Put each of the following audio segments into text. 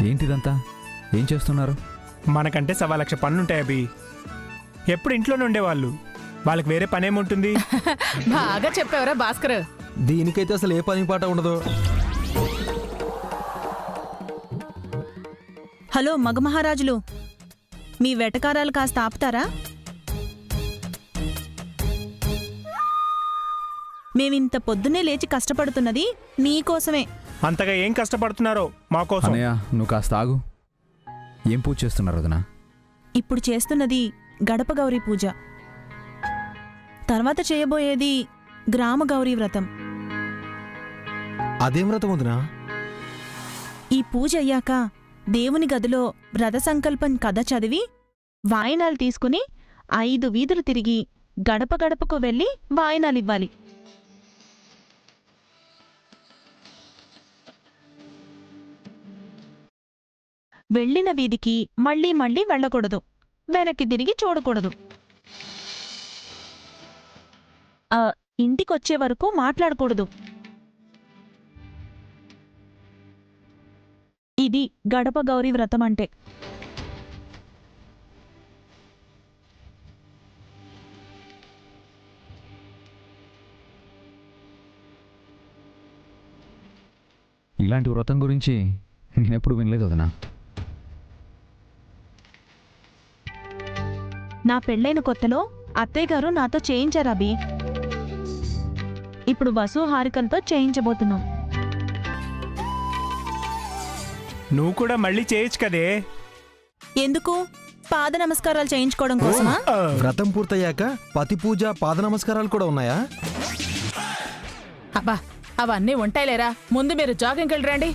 ఏంటిదంతా? ఏం చేస్తున్నారు? మనకంటే 1,00,000 పనులుంటాయి అభి. ఎప్పుడు ఇంట్లోనే ఉండేవాళ్ళు, వాళ్ళకి వేరే పనేముంటుంది? బాగా చెప్పావరా భాస్కర్. దీనికైతే అసలు ఏ పని పాట ఉండదు. హలో మగమహారాజులు, మీ వెటకారాలు కాస్త ఆపుతారా? మేమింత పొద్దున్నే లేచి కష్టపడుతున్నది మీకోసమే. అంతగా ఏం కష్టపడుతున్నారో మాకోసం. అన్నయ్య, నువ్వు కాస్త ఆగు. ఏం పూజ చేస్తున్నారు వదినా? ఇప్పుడు చేస్తున్నది గడప గౌరీ పూజ, తర్వాత చేయబోయేది గ్రామ గౌరీ వ్రతం. అదేం వ్రతం వదినా? ఈ పూజ అయ్యాక దేవుని గదిలో వ్రత సంకల్పం కథ చదివి వాయినాలు తీసుకుని 5 వీధులు తిరిగి గడప గడపకు వెళ్ళి వాయినాలివ్వాలి. వెళ్ళిన వీధికి మళ్లీ మళ్లీ వెళ్ళకూడదు, వెనక్కి తిరిగి చూడకూడదు. ఇంటికొచ్చే వరకు మాట్లాడకూడదు. ఇది గడప గౌరీ వ్రతం అంటే. ఇలాంటి వ్రతం గురించి నేనెప్పుడు వినలేదు వదినా. నా పెళ్ళైన కొత్తలో అత్తయ్యగారు నాతో చేయించారబి. ఇప్పుడు వసు హారికలతో చేయించబోతున్నాం. నువ్వు కూడా మళ్ళీ చేయొచ్చు కదే. ఎందుకు? పాద నమస్కారాలు చేయించుకోవడం కోసమా? వ్రతం పూర్తయ్యాక పతి పూజ, పాద నమస్కారాలు కూడా ఉన్నాయా? అబ్బా, అవన్నీ ఉంటాయిలేరా. ముందు మీరు జాగింగ్కి వెళ్ళరండి.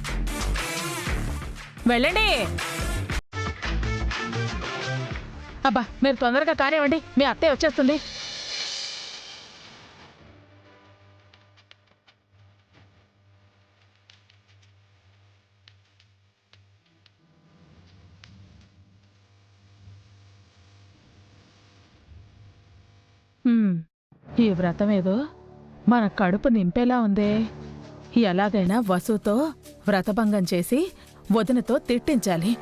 వెళ్ళండి. అబ్బా, మీరు తొందరగా కానివ్వండి, మీ అత్తయ్య వచ్చేస్తుంది. ఈ వ్రతం ఏదో మన కడుపు నింపేలా ఉందే. ఎలాగైనా వసుతో వ్రతభంగం చేసి వదినతో తిట్టించాలి.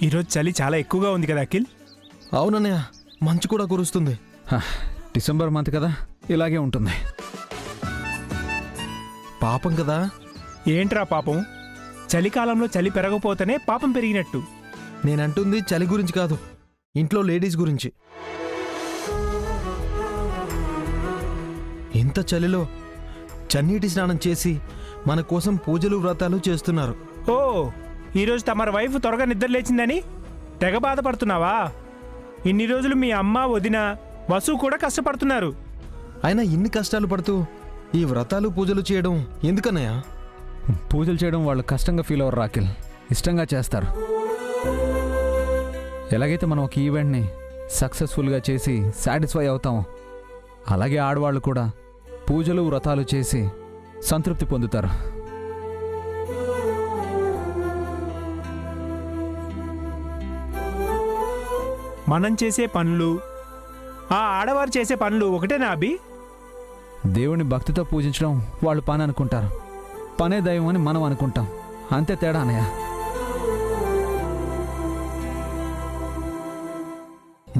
ఈరోజు చలి చాలా ఎక్కువగా ఉంది కదా అఖిల్? అవునన్నయ్య, మంచు కూడా కురుస్తుంది. డిసెంబర్ మంత్ కదా, ఇలాగే ఉంటుంది. పాపం కదా. ఏంట్రా పాపం? చలికాలంలో చలి పెరగపోతేనే పాపం పెరిగినట్టు. నేనంటుంది చలి గురించి కాదు, ఇంట్లో లేడీస్ గురించి. ఇంత చలిలో చన్నీటి స్నానం చేసి మన కోసం పూజలు వ్రతాలు చేస్తున్నారు. ఓ, ఈరోజు తమరి వైఫ్ త్వరగా నిద్ర లేచిందని తెగ బాధపడుతున్నావా? ఇన్ని రోజులు మీ అమ్మ, వదిన, వసు కూడా కష్టపడుతున్నారు. అయినా ఇన్ని కష్టాలు పడుతూ ఈ వ్రతాలు పూజలు చేయడం ఎందుకన్నయ్య? పూజలు చేయడం వాళ్ళు కష్టంగా ఫీల్ అవ్వరు రాకిల్, ఇష్టంగా చేస్తారు. ఎలాగైతే మనం ఒక ఈవెంట్ని సక్సెస్ఫుల్గా చేసి సాటిస్ఫై అవుతామో, అలాగే ఆడవాళ్ళు కూడా పూజలు వ్రతాలు చేసి సంతృప్తి పొందుతారు. మనం చేసే పనులు, ఆ ఆడవారు చేసే పనులు ఒకటేనా అభి? దేవుని భక్తితో పూజించడం వాళ్ళు పని అనుకుంటారు, పనే దైవం అని మనం అనుకుంటాం. అంతే తేడా అన్నయ్య.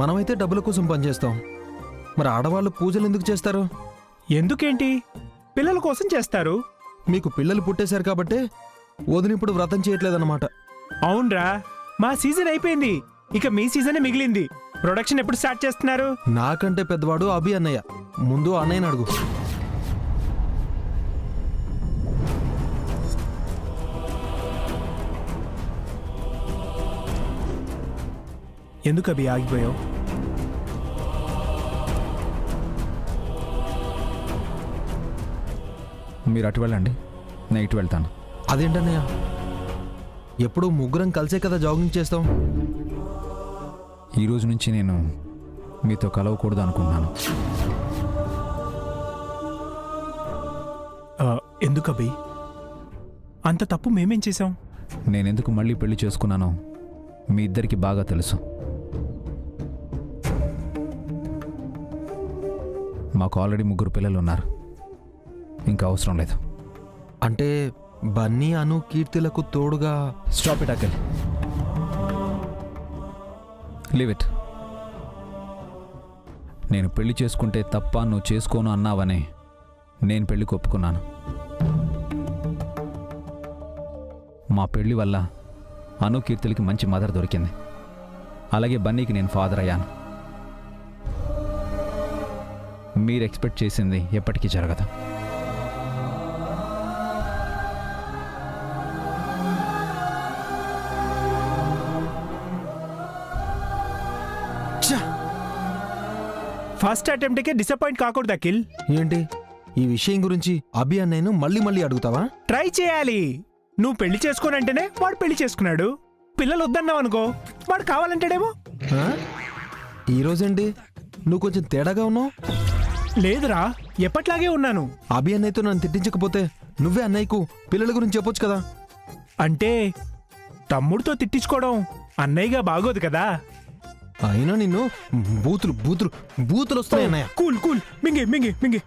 మనమైతే డబ్బుల కోసం పనిచేస్తాం, మరి ఆడవాళ్ళు పూజలు ఎందుకు చేస్తారు? ఎందుకేంటి? పిల్లల కోసం చేస్తారు. మీకు పిల్లలు పుట్టేశారు కాబట్టే వదిన ఇప్పుడు వ్రతం చేయట్లేదన్నమాట. అవునరా, మా సీజన్ అయిపోయింది, ఇక మీ సీజనే మిగిలింది. ప్రొడక్షన్ ఎప్పుడు స్టార్ట్ చేస్తున్నారు? నాకంటే పెద్దవాడు అభి అన్నయ్య, ముందు అన్నయ్యని అడుగు. ఎందుకు అభి ఆగిపోయావు? మీరు అటు వెళ్ళండి, నేను ఇటు వెళ్తాను. అదేంటన్నయ్య, ఎప్పుడు ముగ్గురం కలిసే కదా జాగింగ్ చేస్తాం. ఈ రోజు నుంచి నేను మీతో కలవకూడదు అనుకుంటున్నాను. ఎందుకు అభి? అంత తప్పు మేమేం చేశాం? నేనెందుకు మళ్ళీ పెళ్లి చేసుకున్నానో మీ ఇద్దరికి బాగా తెలుసు. మాకు ఆల్రెడీ 3 పిల్లలు ఉన్నారు, ఇంకా అవసరం లేదు. అంటే బన్నీ అను కీర్తిలకు తోడుగా. Stop it Akhil, leave it. నేను పెళ్లి చేసుకుంటే తప్ప నువ్వు చేసుకోను అన్నావనే నేను పెళ్లికి ఒప్పుకున్నాను. మా పెళ్లి వల్ల అను కీర్తులకి మంచి మదర్ దొరికింది, అలాగే బన్నీకి నేను ఫాదర్ అయ్యాను. మీరు ఎక్స్పెక్ట్ చేసింది ఎప్పటికీ జరగదు. ఫస్ట్ అటెంప్ట్కే డిసప్పాయింట్ కాకూడదు అఖిల్. ఏంటి ఈ విషయం గురించి అభి అన్నయ్యను మళ్ళీ మళ్ళీ అడుగుతావా? ట్రై చేయాలి. నువ్వు పెళ్లి చేసుకోనంటేనే వాడు పెళ్లి చేసుకున్నాడు. పిల్లలు వద్దన్నావు అనుకో, వాడు కావాలంటాడేమో. ఆ? ఈరోజేంటి నువ్వు కొంచెం తేడాగా ఉన్నావు? లేదురా, ఎప్పట్లాగే ఉన్నాను. అభి అన్నయ్యతో నన్ను తిట్టించకపోతే నువ్వే అన్నయ్యకు పిల్లల గురించి చెప్పొచ్చు కదా. అంటే తమ్ముడితో తిట్టించుకోవడం అన్నయ్యగా బాగోదు కదా. అయినా నిన్ను బూతులు బూతులు బూతులు వస్తున్నాయి అన్నయ్య. కూల్ కూల్, మింగి మింగి మింగి.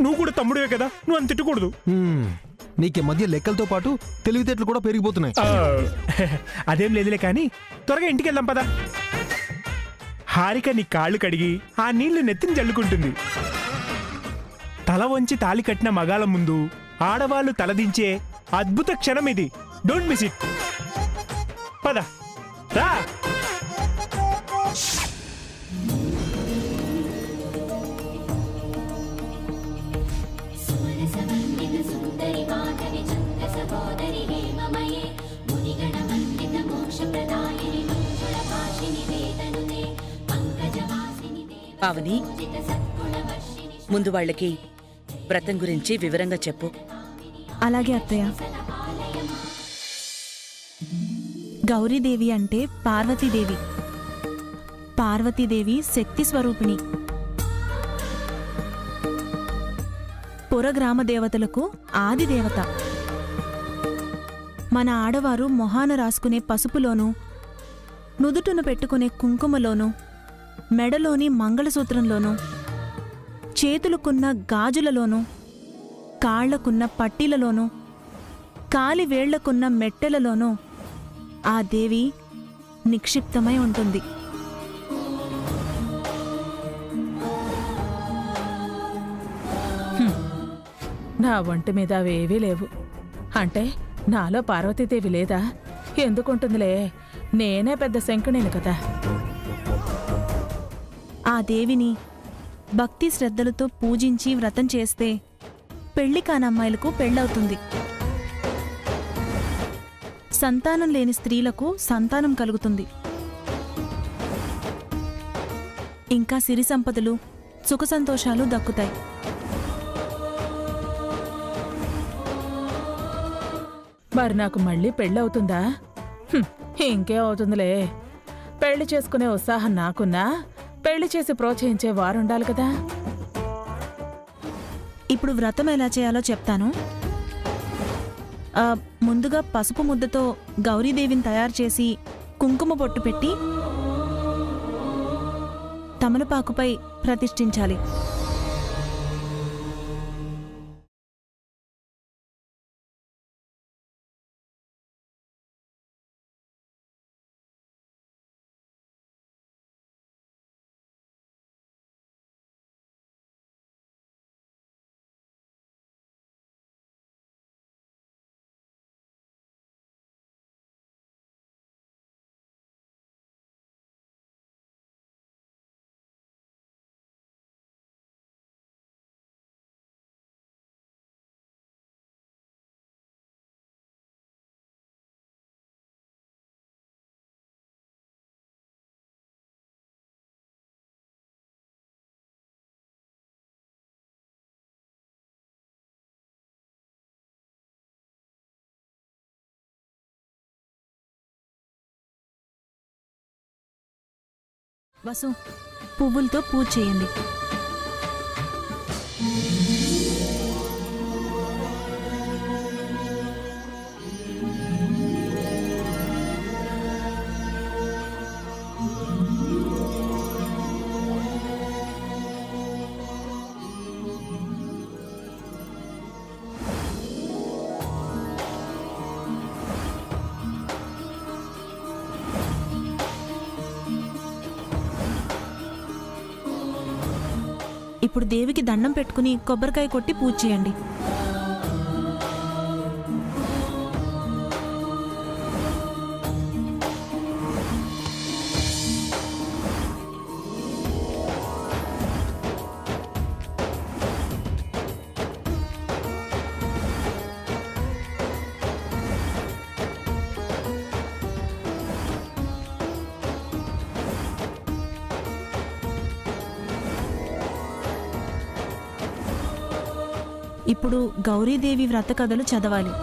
నువ్వు కూడా తమ్ముడివే కదా, నువ్వు అంత తిట్టకూడదు. నీకే మధ్య లెక్కలతో పాటు తెలివితేటలు కూడా పెరిగిపోతున్నాయి. అదేం లేదులే కానీ త్వరగా ఇంటికి వెళ్దాం పదా. హారిక నీ కాళ్ళు కడిగి ఆ నీళ్లు నెత్తిని జల్లుకుంటుంది. తల వంచి తాలి కట్టిన మగాల ముందు ఆడవాళ్లు తలదించే అద్భుత క్షణం ఇది. Don't miss it. పద రా. పావని, ముందు వాళ్ళకి వ్రతం గురించి వివరంగా చెప్పు. అలాగే అత్తయ్య. గౌరీదేవి అంటే పార్వతీదేవి. పార్వతీదేవి శక్తి స్వరూపిణి. పురగ్రామ దేవతలకు ఆది దేవత. మన ఆడవారు మొహాన రాసుకునే పసుపులోనూ, నుదుటును పెట్టుకునే కుంకుమలోనూ, మెడలోని మంగళసూత్రంలోనూ, చేతులకున్న గాజులలోనూ, కాళ్లకున్న పట్టీలలోనూ, కాలి వేళ్లకున్న మెట్టెలలోనూ ఆ దేవి నిక్షిప్తమై ఉంటుంది. నా ఒంటి మీద అవేవీ లేవు. అంటే నాలో పార్వతీదేవి లేదా? ఎందుకుంటుందిలే, నేనే పెద్ద శంకునేను కదా. ఆ దేవిని భక్తి శ్రద్ధలతో పూజించి వ్రతం చేస్తే పెళ్లి కానమ్మాయిలకు పెళ్ళవుతుంది. సంతానం లేని స్త్రీలకు సంతానం కలుగుతుంది. ఇంకా సిరి సంపదలు, సుఖ సంతోషాలు దక్కుతాయి. మరి నాకు మళ్ళీ పెళ్ళవుతుందా? ఇంకే అవుతుందిలే. పెళ్లి చేసుకునే ఉత్సాహం నాకున్నా పెళ్లి చేసి ప్రోత్సహించే వారుండాలి కదా. ఇప్పుడు వ్రతం ఎలా చేయాలో చెప్తాను. ముందుగా పసుపు ముద్దతో గౌరీదేవిని తయారు చేసి కుంకుమ బొట్టు పెట్టి తమలపాకుపై ప్రతిష్ఠించాలి. వసు, పువ్వులతో పూజ చేయండి. ఇప్పుడు దేవికి దండం పెట్టుకుని కొబ్బరికాయ కొట్టి పూజ చేయండి. ఇప్పుడు గౌరీదేవి వ్రత కథలు చదవాలి.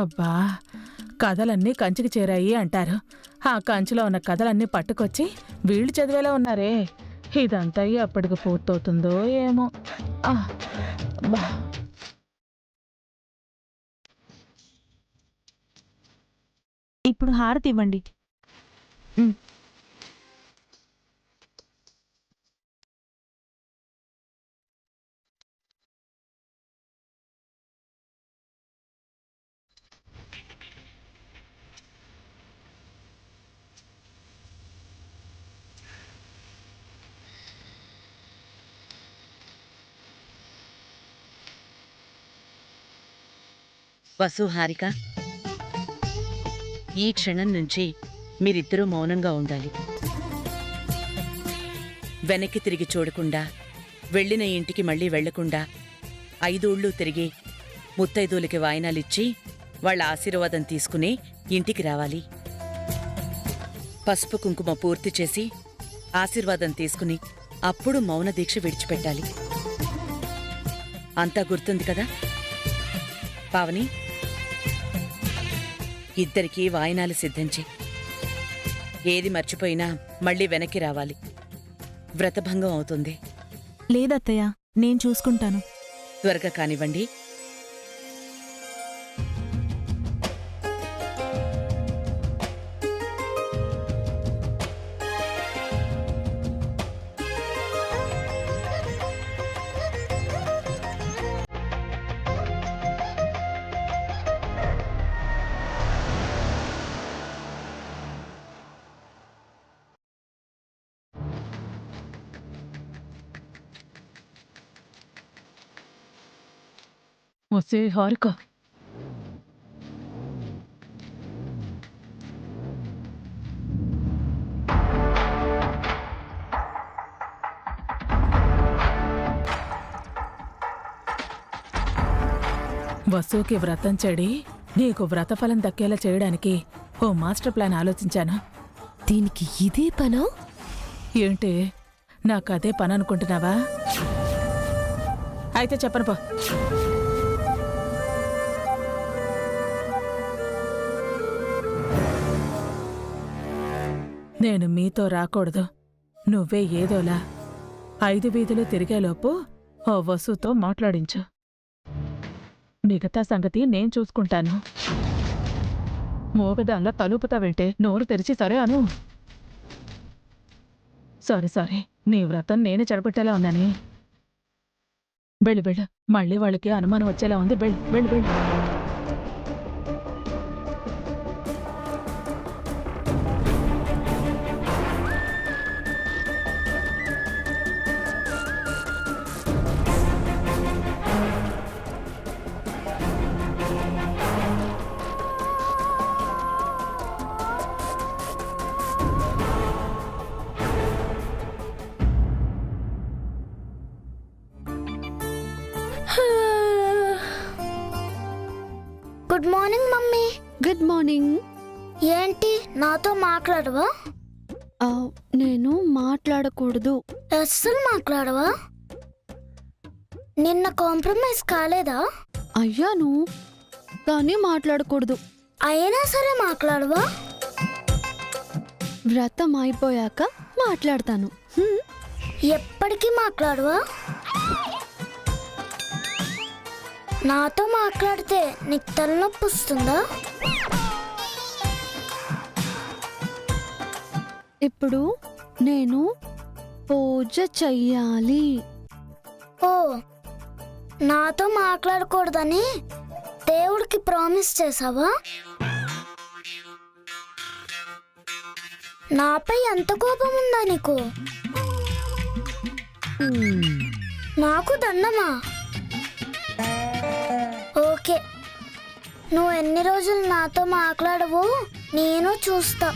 అబ్బా, కథలన్నీ కంచికి చేరాయి అంటారు. ఆ కంచిలో ఉన్న కథలన్నీ పట్టుకొచ్చి వీళ్ళు చదివేలా ఉన్నారే. ఇదంతా ఎప్పటికి పూర్తవుతుందో ఏమో. అబ్బా. ఇప్పుడు హారతి ఇవ్వండి. వసు, హారిక, ఈ క్షణం నుంచి మీరిద్దరూ మౌనంగా ఉండాలి. వెనక్కి తిరిగి చూడకుండా, వెళ్ళిన ఇంటికి మళ్ళీ వెళ్లకుండా 5 ఊళ్ళు తిరిగి ముత్తైదువులకి వాయినాలిచ్చి వాళ్ళ ఆశీర్వాదం తీసుకుని ఇంటికి రావాలి. పసుపు కుంకుమ పూర్తి చేసి ఆశీర్వాదం తీసుకుని అప్పుడు మౌన దీక్ష విడిచిపెట్టాలి. అంతా గుర్తుంది కదా? పావని, ఇద్దరికీ వాయినాలు సిద్ధించి ఏది మర్చిపోయినా మళ్ళీ వెనక్కి రావాలి. వ్రతభంగం అవుతుంది. లేదత్తయ్య, నేను చూసుకుంటాను. త్వరగా కానివ్వండి. వసే హారిక, వసుకి వ్రతం చెడి నీకు వ్రతఫలం దక్కేలా చేయడానికి ఓ మాస్టర్ ప్లాన్ ఆలోచించాను. దీనికి ఇదే పనా? ఏంటి, నాకు అదే పని అనుకుంటున్నావా? అయితే చెప్పను పో. నేను మీతో రాకూడదు. నువ్వే ఏదోలా 5 వీధులు తిరిగేలోపు ఓ వసుతో మాట్లాడించు. మిగతా సంగతి నేను చూసుకుంటాను. మోగదాన్లా తలుపుతా వెంటే నోరు తెరిచి సరే అను. సారీ, నీ వ్రతం నేనే చెడగొట్టేలా ఉందని. వెళ్ళు, మళ్ళీ వాళ్ళకి అనుమానం వచ్చేలా ఉంది. వెళ్ళు. Good morning mummy. Good morning. ఏంటి నాతో మాట్లాడవా? నేను మాట్లాడకూడదు. అస్సలు మాట్లాడవా? నిన్న కాంప్రమైజ్ కాలేదా? అయ్యాను, కానీ మాట్లాడకూడదు. అయినా సరే మాట్లాడవా? వ్రతం అయిపోయాక మాట్లాడతాను. ఎప్పటికీ మాట్లాడవా? నాతో మాట్లాడితే నీకు తలనొప్పి వస్తుందా? ఇప్పుడు నేను పూజ చెయ్యాలి. ఓ, నాతో మాట్లాడకూడదని దేవుడికి ప్రామిస్ చేసావా? నాపై ఎంత కోపం ఉందా నీకు? నాకు దండమా? ఓకే, నువ్వు ఎన్ని రోజులు నాతో మాట్లాడవు నేను చూస్తా.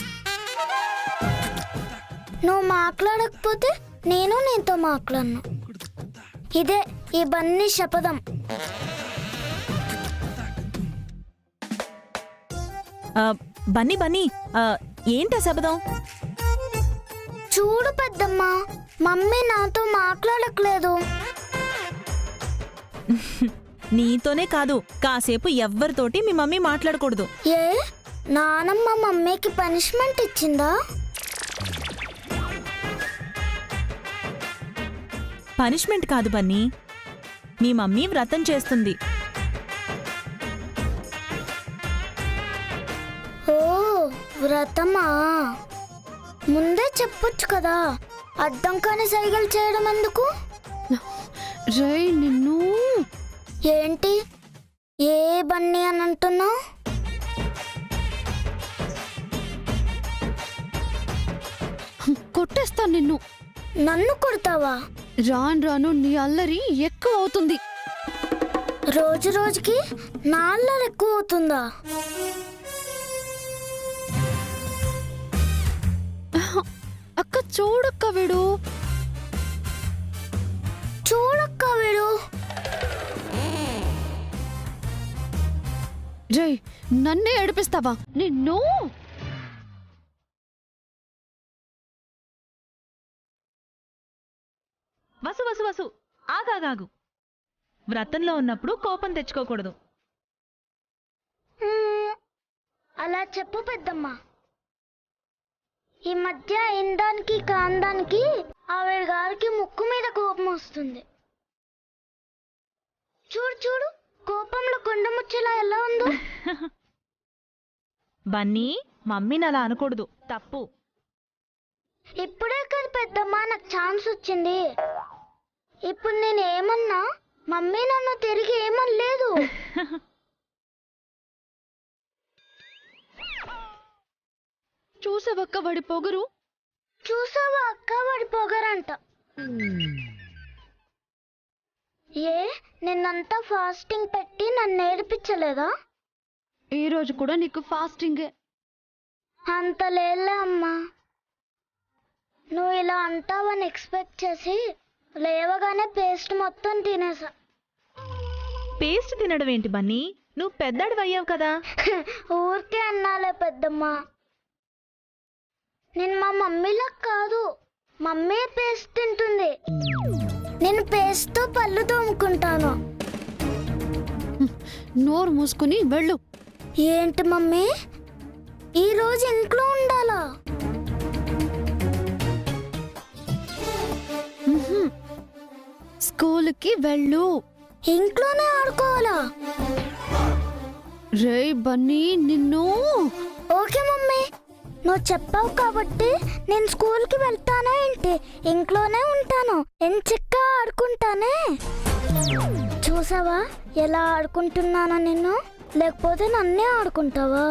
నువ్వు మాట్లాడకపోతే నేను నీతో మాట్లాడను. ఇదే ఈ బన్నీ శపథం. బన్నీ బన్నీ, ఏంటా శబదం? చూడు పెద్దమ్మ, మమ్మీ నాతో మాట్లాడట్లేదు. నీతోనే కాదు, కాసేపు ఎవ్వరితోటి మీ మమ్మీ మాట్లాడకూడదు. ఏ, నానమ్మ మమ్మీకి పనిష్మెంట్ ఇచ్చిందా? పనిష్మెంట్ కాదు బన్నీ, మీ మమ్మీ వ్రతం చేస్తుంది. ఓ, వ్రతమా? ముందే చెప్పొచ్చు కదా, అర్థం కాని సైగలు చేయడం ఎందుకు? రే నిన్ను. ఏంటి ఏ బన్నీ అని అంటున్నావు? కొట్టేస్తాను నిన్ను. నన్ను కొడతావా? రాను రాను నీ అల్లరి ఎక్కువ అవుతుంది. రోజు రోజుకి నా అల్లరి ఎక్కువ అవుతుందా? అక్క చూడక్క వీడు. చూడక్క వీడు. రే నన్నే ఏడిపిస్తావా నిన్ను? వసు వసు వసు, ఆగాగాగు. వ్రతంలో ఉన్నప్పుడు కోపం తెచ్చుకోకూడదు. అలా చెప్పు పెద్దమ్మ. ఈ మధ్య ఇందానికి కాందానికి ఆవిడ గారికి ముక్కు మీద కోపం వస్తుంది. చూడు చూడు, కోపంలో కొండ ముచ్చేలా ఎలా ఉందో. బన్నీ, మమ్మీని అలా అనకూడదు, తప్పు. ఇప్పుడే కదా పెద్దమ్మ నాకు ఛాన్స్ వచ్చింది. ఇప్పుడు నేను ఏమన్నా మమ్మీ నన్ను తిరిగి ఏమనలేదు. చూసావక్క వాడి పొగరు. చూసావా అక్క వాడి పొగరంట. ఏ, నిన్నంతా ఫాస్టింగ్ పెట్టి నన్ను ఏడిపించలేదా? ఈ రోజు కూడా నీకు ఫాస్టింగే. అంత లేలే అమ్మా. నువ్వు ఇలా అంటావని ఎక్స్పెక్ట్ చేసి లేవగానే పేస్ట్ మొత్తం తినేసా. పేస్ట్ తినడం ఏంటి బన్నీ? నువ్వు పెద్దాడు అయ్యావు కదా. ఊరికే అన్నాలే పెద్దమ్మా. నేను మా మమ్మీలా కాదు, మమ్మీ పేస్ట్ తింటుంది. నేను పేస్ట్తో పళ్ళు తోముకుంటాను. నోరు మూసుకుని వెళ్ళు. ఏంటి మమ్మీ, ఈరోజు ఇంట్లో ఉండాలా? స్కూల్కి వెళ్ళు. ఇంట్లోనే ఆడుకోవాలా? రే బన్నీ నిన్ను. ఓకే మమ్మీ, నువ్వు చెప్పావు కాబట్టి నేను స్కూల్కి వెళ్తానా ఏంటి? ఇంట్లోనే ఉంటాను, ఎంచక్కా ఆడుకుంటానే. చూసావా ఎలా ఆడుకుంటున్నానో నిన్ను? లేకపోతే నన్నే ఆడుకుంటావా?